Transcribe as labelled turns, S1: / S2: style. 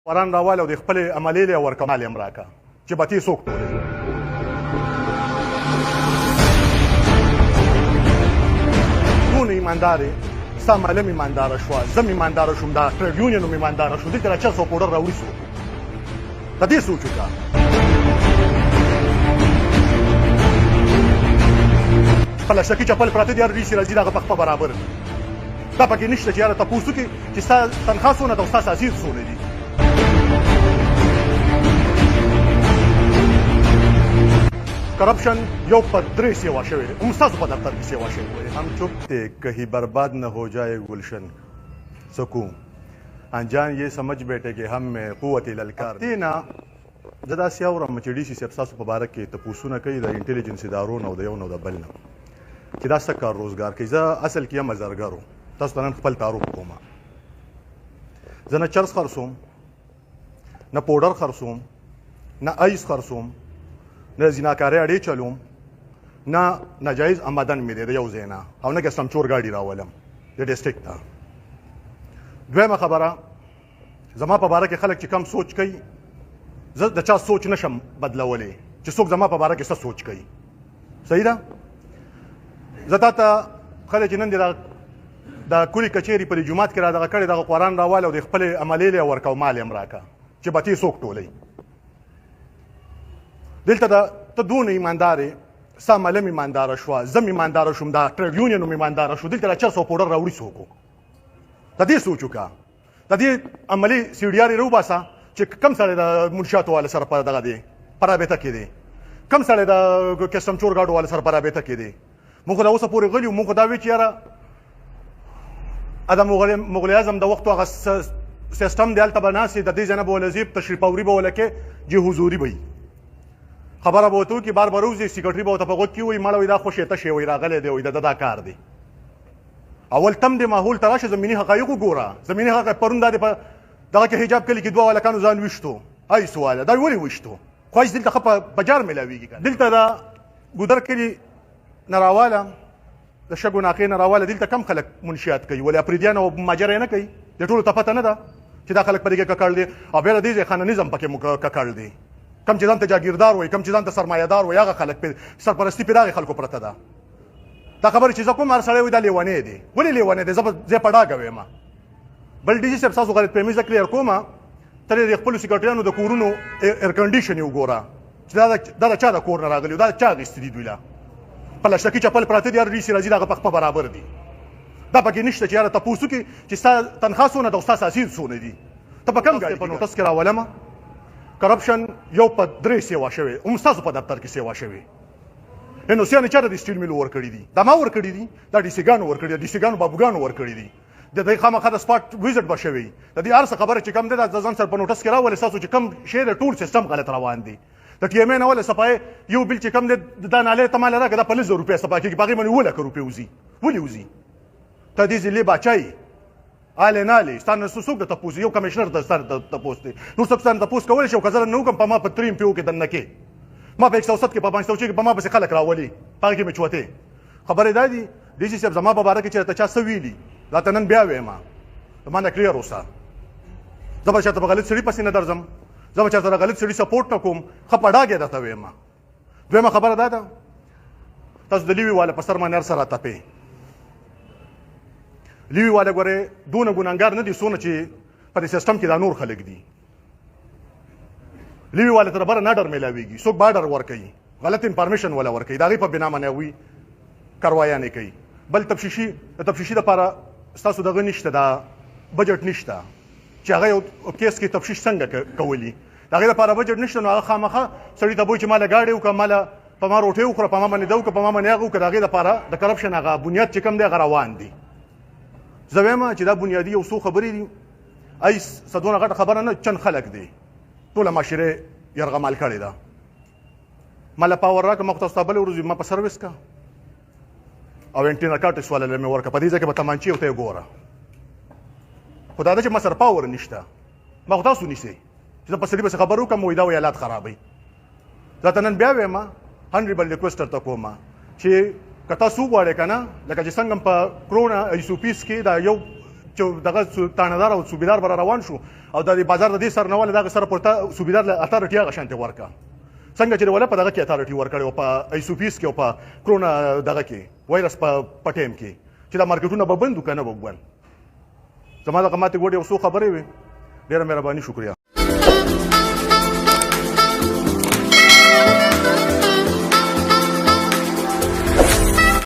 S1: قرآن راواله او د خپل عملي له ورکمال هم راکا چې بتی څوک ټولې ټول ایماندارې ستا معلم ایمانداره شوه زه م ایمانداره شوم دا ټریډ یونین هم ایمانداره شو دلته را 400 پوډر راوړي سو د دې سوچ وکړه پلاسټیکي چپل پراته دي هر ریسي راځي دغه په خپه برابر دي دا پکې نشته چې یاره تپوس وکړي چې ستا تنخوا څونه ده او ستا ساسیر څونه دي کرپشن یو پر 3 سیوا شوی دی هم ستاسو په دفتر کې سیوا شوی دی هم چپ تھے کہیں برباد نہ ہو جائے گلشن سکون انجان یہ سمجھ بیٹھے کہ ہم میں قوت للکار دینا زدا سیاورم چې ډي سي صاحب تاسو په باره کې تپوسونه کوي د انټيليجنس ادارو نه او د یو نه د بل نه چې دا څه کار روزګار کوي زه اصل کې یم زرګرو تاسو ته نن خپل تعارف کوم زه نه چرس خرڅوم نه پوډر خرڅوم نه ایس خرڅوم نه زیناکارۍ اډې چلوم نه ناجایز آمدن مې دی د یو ځای نه او نه کسټم چور ګاډي راولم د ډسټرکټ ته دویمه خبره زما په باره کې خلک چې کم سوچ کوي زه د چا سوچ نشم بدلولی چې څوک زما په باره کې څه سوچ کوي صحیح ده زه تا ته خلک چې نن دې د کلي کچېري په دې جومات کې را دغه کړې دغه قرآن راواله او د خپلې عملې له ورکو مال یې هم راکړه چې به ته یې څوک ټولوي دلته ته دونه ایماندارې ستا معلم ایمانداره شوه زه م ایمانداره شوم دا ټریډ یونین هم ایمانداره شو دلته را 400 پوډر راوړي څوک د دې سوچ وکړه د دې عملي سی ډي آر یې راوباسه چې کم سړی د منشاتو والا سره په دغه دی په رابطه کې دی کم سړی د کسټم چور ګاډو والا سره په رابطه کې دی موږ خو دا اوسه پورې غلي موږ خو دا وی چې یاره د مغل اعظم د وختو هغه سیسټم دی هلته به ناست د دې ځای نه به ولزي تشریف اوري به ولکې چې حضوري به خبره به ورته وکړي بار به روزي سیکرټري به ورته په غوږ کې وایي مړه وایي دا خو شیطه شی وایي راغلی دی وایي د ده دا کار دی اول تم دې ماحول ته راشه زمیني حقایق وګوره زمیني حقایق پرون دا د په دغه کې حجاب کلي کې 2 هلکانو ځان ویشتو ای سواله دا ولې ویشتو خو هېڅ دلته ښه په بجار میلاویږي که دلته د ګودر کلي نه راواله د شګو ناقې نه راواله دلته کم خلک منشیات کوي ولې اپریدیان او ماجر یې نه کوي د ټولو ته پته نه ده چې دا خلک په دې کې ککړ دي او بیا د دې ځای خانانیزم پکې ککړ دی کم چې ځان ته جاګیردار وایي کم چې ځان ته سرمایهدار وایي هغه خلک سرپرستي پرې د هغې خلکو پرته ده دا خبره چې زه کوم هر سړی وایي دا لیونی دی ولې لیونی دی زه په ډاګه ویم بل ډي سي صاحب ستاسو غلط فهمي زه کلیر کومه ته د خپلو سیکرټریانو د کورونو ایر کنډیشن یې وګوره چې دا د چا د کور نه راغلي دا د چا اخیستي دي دوی له پلاسټیکي چپل پراته دي هر ریسي راځي د هغه په خپه برابر دي دا پکې نشته چې یاره تپوس وکړي چې ستا تنخوا څونه ده او ستا ساسیر څونه دي ته په کم ګاډي په نوټس کې راولمه کرپشن یو په 3 سیوا شوی هم ستاسو په دفتر کې سیوا شوی هندوستاني چاته د سټیل میل ورکړي دي دا ما ورکړي دي دا ډي سي ګانو ورکړي دي ډي سي ګانو بابوګانو ورکړي دي د دې خامخا د سپاټ ویزټ به شوی د دې هر څه خبره چې کم دی د ځان سره په نوټس کې راولې ستاسو چې کم شی د ټول سیستم غلط روان دی د ټي ایم ای نه ولې صفای یو بل چې کم دی دا نالې ته مال راکړه دا په 1,000 روپۍ صفا کېږي په هغې باندې 1 لک روپۍ وځي ولې وځي ته دې ضلع باچایي آلې نالې ستا نه څوک د تپوس یو کمیشنر د سر د تپوس دی نور څوک ستا نه تپوس کولی شي او که زه نه وکړم په ما په 3 MPO کې دننه کې ما په 107 کې په 500 کې په ما پسې خلک راولي په هغې کې مې چوتې خبرې دا دي ډي سي صاحب زما په باره کې چې راته چا څه ویلي دا ته نن بیا ویم ما نه کلیر اوسه زه به چېرته په غلط سړي پسې نه درځم زه به چېرته د غلط سړي سپورټ نه کوم ښه په ډاګ یې درته ویم دویمه خبره دا ده تاسو د لیوي والا په سر باندې هر څه راتپې لیوي والا ګورې دونه ګناهګار نه دي څونه چې په دې سیسټم کې دا نور خلک دي لیوي والا ته د بره نه ډر میلاویږي څوک به ډر ورکوي غلط انفارمیشن والا ورکوي د هغې په بنا باندې هغوی کاروایانې کوي بل د تفتیشي دپاره ستاسو دغه نشته دا بجټ نشته چې هغه یو کیس کې تفتیش څنګه کولی د هغې لپاره بجټ نشته نو هغه خامخا سړي ته وایي چې ما له ګاډۍ وکړه ما له په ما روټۍ وخوره په ما باندې ده وکړه په ما باندې هغه وکړه د هغې لپاره د کرپشن هغه بنیاد چې کوم دی هغه روان دي زه وایم چې دا بنیادي یو څو خبرې دي ای څه دونه غټه خبره نه چند خلک دی ټوله معاشرې یرغمال کړې ده ما له پاور راکړه ما خو تاسو ته بلې ورځ ما په سروس کا او انټي نارکاټکس والا له مې ورکړه په دې ځای کې به تمانچې ورته یې ګوره خو دا ده چې ما سره پاور نشته ما خو تاسو نیسئ چې زه په سړي پسې خبر وکړم وایي دا وایي حالات خرابوي زه ته نن بیا وایم هنډریبل ریکویسټ درته کوم چې که تاسو وغواړئ که نه لکه چې څنګه په کرونا ایسوپیس کې دا یو چې دغه تانهدار او صوبیدار به روان شو او د بازار د دې سر نه ولې دغه سره پورته صوبیدار له اتارټي هغه شانتې ورکړه څنګه چې ولا په دغه کې اتارټي ورکړی او په ایسوپیس کې او په کرونا دغه کې وایرس په ټایم کې چې دا مارکیټونه به بند وکړه نه به بند زما دغه ماتې ګوډې یو څو خبرې وې ډېره مهرباني شکریه